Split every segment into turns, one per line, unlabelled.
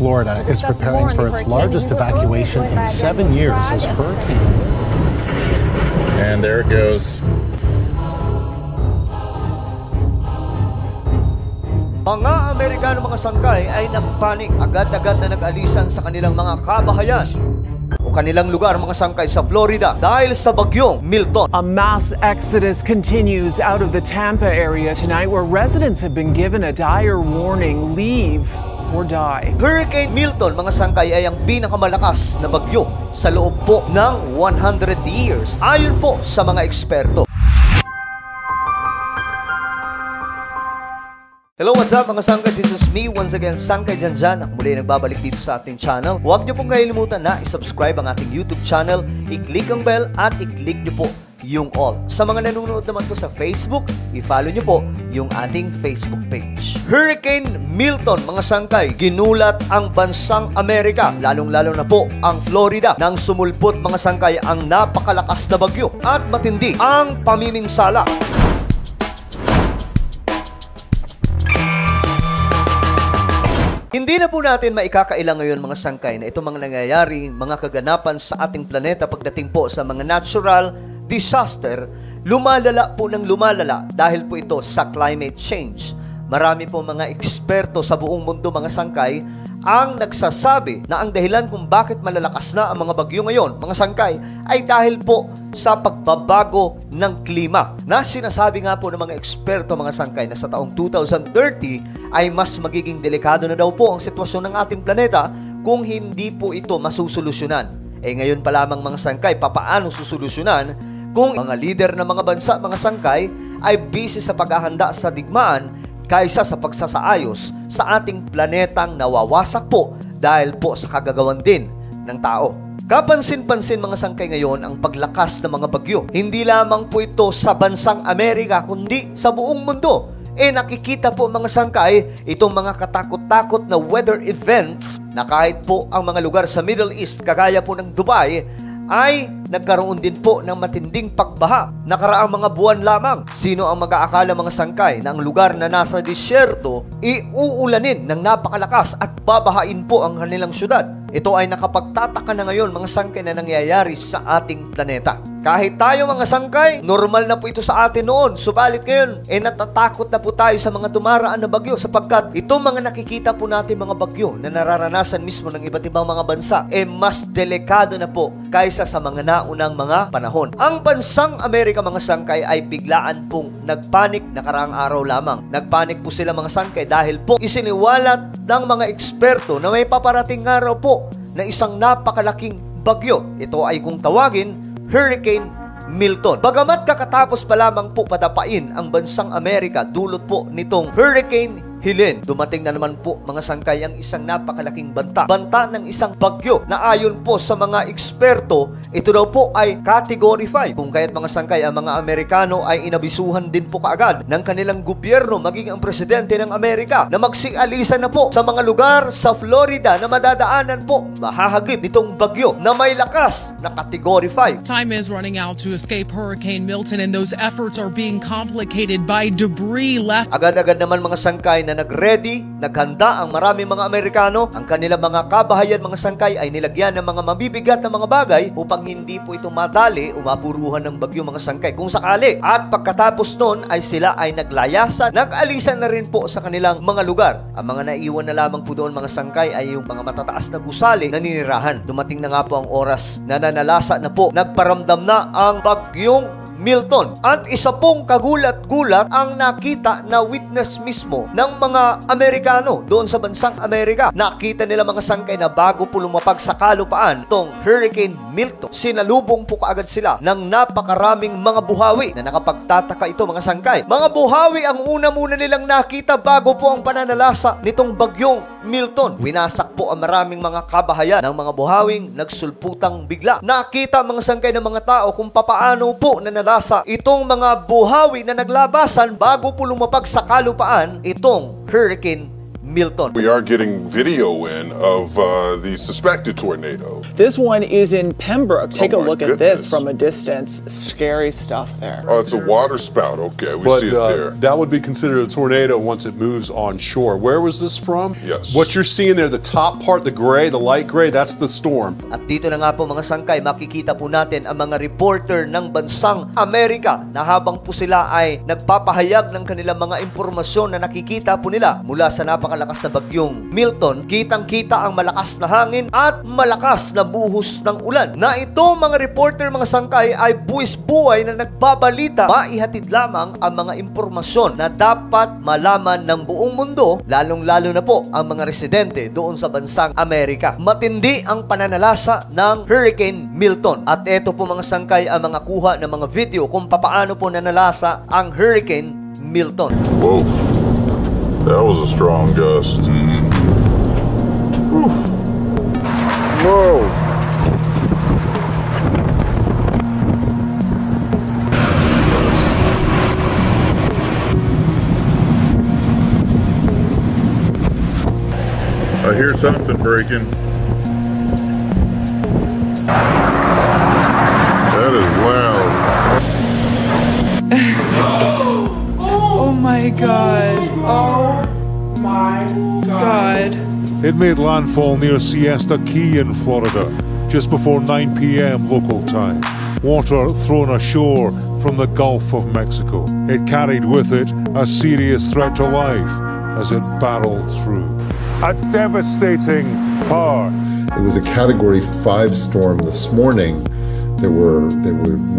Florida is preparing for its largest evacuation in 7 years as Hurricane.
And there it goes.
Mga Amerikano mga sangkay ay nagpanik, agad-agad na nag-alisan sa kanilang mga kabahayan o kanilang lugar mga sangkay sa Florida dahil sa bagyong Milton.
A mass exodus continues out of the Tampa area tonight where residents have been given a dire warning, leave or die.
Hurricane Milton mga sangkay ay ang pinakamalakas na bagyo sa loob po ng 100 years ayon po sa mga eksperto. Hello, what's up mga sangkay? This is me once again, Sangkay Janjan. Ako muli nagbabalik dito sa ating channel. Huwag niyo pong kalilimutan na i-subscribe ang ating YouTube channel, i-click ang bell at i-click niyo po yung all. Sa mga nanonood naman po sa Facebook, i-follow niyo po yung ating Facebook page. Hurricane Milton mga sangkay, ginulat ang bansang Amerika, lalong-lalo na po ang Florida, nang sumulpot mga sangkay ang napakalakas na bagyo at matindi ang pamiminsala. Hindi na po natin maikakailang ngayon mga sangkay na itong mga nangyayari, mga kaganapan sa ating planeta pagdating po sa mga natural disaster, lumalala po ng lumalala dahil po ito sa climate change. Marami po mga eksperto sa buong mundo mga sangkay ang nagsasabi na ang dahilan kung bakit malalakas na ang mga bagyo ngayon, mga sangkay, ay dahil po sa pagbabago ng klima. Na sinasabi nga po ng mga eksperto mga sangkay na sa taong 2030 ay mas magiging delikado na daw po ang sitwasyon ng ating planeta kung hindi po ito masusolusyonan. Ngayon pa lamang mga sangkay, papaano susolusyonan kung mga lider ng mga bansa, mga sangkay, ay busy sa paghahanda sa digmaan kaysa sa pagsasaayos sa ating planetang nawawasak po dahil po sa kagagawan din ng tao. Kapansin-pansin mga sangkay ngayon ang paglakas ng mga bagyo. Hindi lamang po ito sa bansang Amerika kundi sa buong mundo. Nakikita po mga sangkay itong mga katakot-takot na weather events na kahit po ang mga lugar sa Middle East kagaya po ng Dubai ay nagkaroon din po ng matinding pagbaha nakaraang mga buwan lamang. Sino ang mag-aakala mga sangkay na ang lugar na nasa disyerto iuulanin ng napakalakas at babahain po ang kanilang syudad? Ito ay nakapagtataka na ngayon mga sangkay na nangyayari sa ating planeta. Kahit tayo mga sangkay, normal na po ito sa atin noon. Subalit ngayon, natatakot na po tayo sa mga dumaraan na bagyo sapagkat itong mga nakikita po natin mga bagyo na nararanasan mismo ng iba't ibang mga bansa, mas delikado na po kaysa sa mga naunang mga panahon. Ang bansang Amerika mga sangkay ay biglaan pong nagpanik nakaraang araw lamang. Nagpanik po sila mga sangkay dahil po isiniwalat ng mga eksperto na may paparating araw po na isang napakalaking bagyo. Ito ay kung tawagin Hurricane Milton. Bagamat kakatapos pa lamang po padapain ang bansang Amerika dulot po nitong Hurricane Helene, dumating na naman po mga sangkay ang isang napakalaking banta ng isang bagyo na ayon po sa mga eksperto, ito daw po ay Category 5. Kung kaya't mga sangkay, ang mga Amerikano ay inabisuhan din po kaagad ng kanilang gobyerno maging ang presidente ng Amerika na magsialisan na po sa mga lugar sa Florida na madadaanan po, mahahagip nitong bagyo na may lakas na Category 5.
Time is running out to escape Hurricane Milton and those efforts are being complicated by debris left.
Agad-agad naman mga sangkay na nag-ready, naghanda ang maraming mga Amerikano. Ang kanilang mga kabahayan mga sangkay ay nilagyan ng mga mabibigat na mga bagay upang hindi po ito madali o mapuruhan ng bagyo mga sangkay kung sakali. At pagkatapos nun ay sila ay naglayasan, nag-alisan na rin po sa kanilang mga lugar. Ang mga naiwan na lamang po doon mga sangkay ay yung mga matataas na gusali na ninirahan. Dumating na nga po ang oras na nanalasa na po, nagparamdam na ang bagyong Milton. At isa pong kagulat-gulat ang nakita na witness mismo ng mga Amerikano doon sa bansang Amerika. Nakita nila mga sangkay na bago po lumapag sa kalupaan itong Hurricane Milton, sinalubong po kaagad sila ng napakaraming mga buhawi na nakapagtataka ito mga sangkay. Mga buhawi ang una muna nilang nakita bago po ang pananalasa nitong bagyong Milton. Winasak po ang maraming mga kabahayan ng mga buhawing nagsulputang bigla. Nakita mga sangkay ng mga tao kung papaano po nanalasa itong mga buhawi na naglabasan bago po lumapag sa kalupaan itong Hurricane Milton.
We are getting video in of the suspected tornado.
This one is in Pembroke. Take a
my
look at this
goodness.
from a distance. Scary stuff there.
Oh, it's a water spout. Okay, we
But
see it there.
that would be considered a tornado once it moves on shore. Where was this from?
Yes.
What you're seeing there, the top part, the gray, the light gray, that's the storm.
At dito na nga po mga sangkay, makikita po natin ang mga reporter ng bansang Amerika na habang po sila ay nagpapahayag ng kanilang mga impormasyon na nakikita po nila mula sa napakalakas na bagyong Milton, kitang-kita ang malakas na hangin at malakas na buhos ng ulan. Na itong mga reporter mga sangkay ay buwis-buhay na nagbabalita, maihatid lamang ang mga impormasyon na dapat malaman ng buong mundo, lalong-lalo na po ang mga residente doon sa bansang Amerika. Matindi ang pananalasa ng Hurricane Milton. At ito po mga sangkay ang mga kuha ng mga video kung paano po nanalasa ang Hurricane Milton.
Whoa, that was a strong gust. Whoa.
I hear something breaking.
That is loud.
Oh my God. Oh my God.
It made landfall near Siesta Key in Florida, just before 9 p.m. local time. Water thrown ashore from the Gulf of Mexico. It carried with it a serious threat to life as it barreled through. A devastating power.
It was a Category 5 storm this morning. There were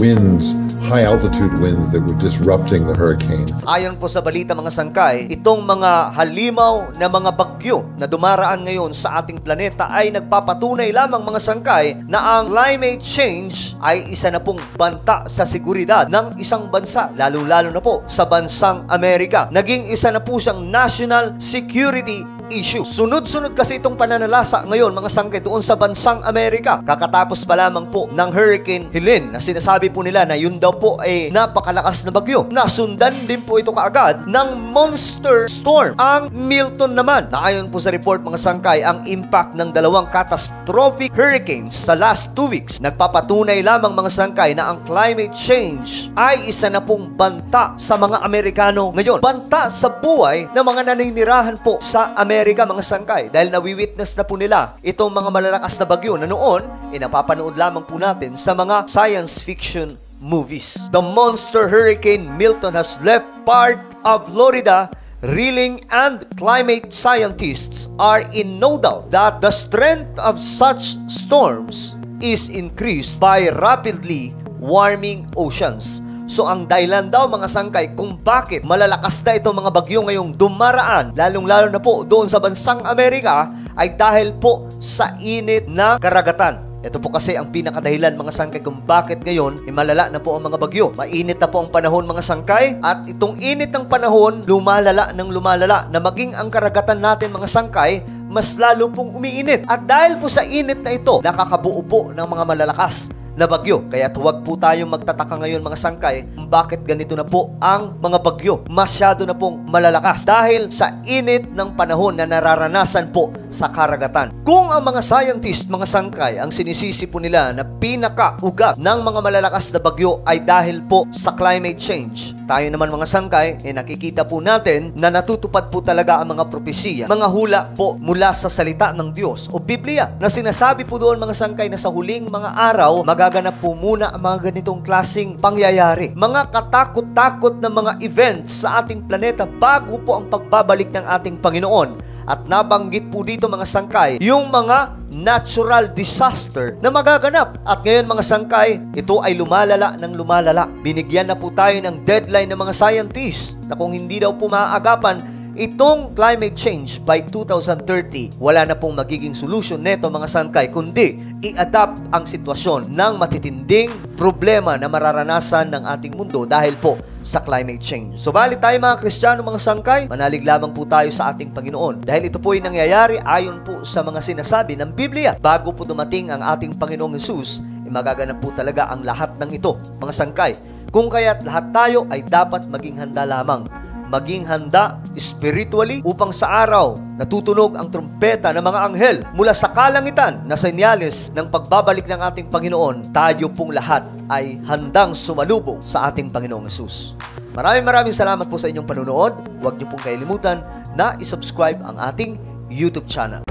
winds, high altitude winds that were disrupting the hurricane.
Ayon po sa balita mga sangkay, itong mga halimaw na mga bagyo na dumaraan ngayon sa ating planeta ay nagpapatunay lamang mga sangkay na ang climate change ay isa na pong banta sa seguridad ng isang bansa, lalo-lalo na po sa bansang Amerika. Naging isa na po siyang national security issue. Sunod-sunod kasi itong pananalasa ngayon mga sangkay doon sa bansang Amerika. Kakatapos pa lamang po ng Hurricane Helene na sinasabi po nila na yun daw po ay napakalakas na bagyo. Nasundan din po ito kaagad ng monster storm. Ang Milton naman, na ayon po sa report mga sangkay, ang impact ng dalawang catastrophic hurricanes sa last 2 weeks nagpapatunay lamang mga sangkay na ang climate change ay isa na pong banta sa mga Amerikano ngayon. Banta sa buhay ng mga naninirahan po sa Amerika mga sangkay dahil nawi-witness na po nila itong mga malalakas na bagyo na noon napapanood lamang po natin sa mga science fiction movies. The monster Hurricane Milton has left part of Florida reeling, and climate scientists are in no doubt that the strength of such storms is increased by rapidly warming oceans. So ang dahilan daw mga sangkay kung bakit malalakas na itong mga bagyo ngayong dumaraan, lalong-lalo na po doon sa bansang Amerika, ay dahil po sa init na karagatan. Ito po kasi ang pinakadahilan mga sangkay kung bakit ngayon malala na po ang mga bagyo. Mainit na po ang panahon mga sangkay, at itong init ng panahon lumalala ng lumalala na maging ang karagatan natin mga sangkay mas lalo pong umiinit. At dahil po sa init na ito, nakakabuo po ng mga malalakas na bagyo. Kaya huwag po tayong magtataka ngayon mga sangkay bakit ganito na po ang mga bagyo. Masyado na pong malalakas dahil sa init ng panahon na nararanasan po sa karagatan. Kung ang mga scientist, mga sangkay, ang sinisisi po nila na pinaka-ugat ng mga malalakas na bagyo ay dahil po sa climate change, tayo naman mga sangkay, nakikita po natin na natutupad po talaga ang mga propesiya, mga hula po mula sa salita ng Diyos o Biblia, na sinasabi po doon mga sangkay na sa huling mga araw, magaganap po muna ang mga ganitong klaseng pangyayari. Mga katakot-takot na mga events sa ating planeta bago po ang pagbabalik ng ating Panginoon. At nabanggit po dito mga sangkay, yung mga natural disaster na magaganap. At ngayon mga sangkay, ito ay lumalala ng lumalala. Binigyan na po tayo ng deadline ng mga scientists na kung hindi daw po maaagapan itong climate change by 2030, wala na pong magiging solution neto mga sangkay, kundi i-adapt ang sitwasyon ng matitinding problema na mararanasan ng ating mundo dahil po sa climate change. So bali tayo mga Kristiyano mga sangkay, manalig lamang po tayo sa ating Panginoon dahil ito po ay nangyayari ayon po sa mga sinasabi ng Biblia. Bago po dumating ang ating Panginoong Jesus, magaganap po talaga ang lahat ng ito mga sangkay. Kung kaya't lahat tayo ay dapat maging handa lamang maging handa spiritually upang sa araw natutunog ang trumpeta ng mga anghel mula sa kalangitan na senyales ng pagbabalik ng ating Panginoon, tayo pong lahat ay handang sumalubong sa ating Panginoong Hesus. Maraming salamat po sa inyong panunood. Huwag niyo pong kailimutan na isubscribe ang ating YouTube channel.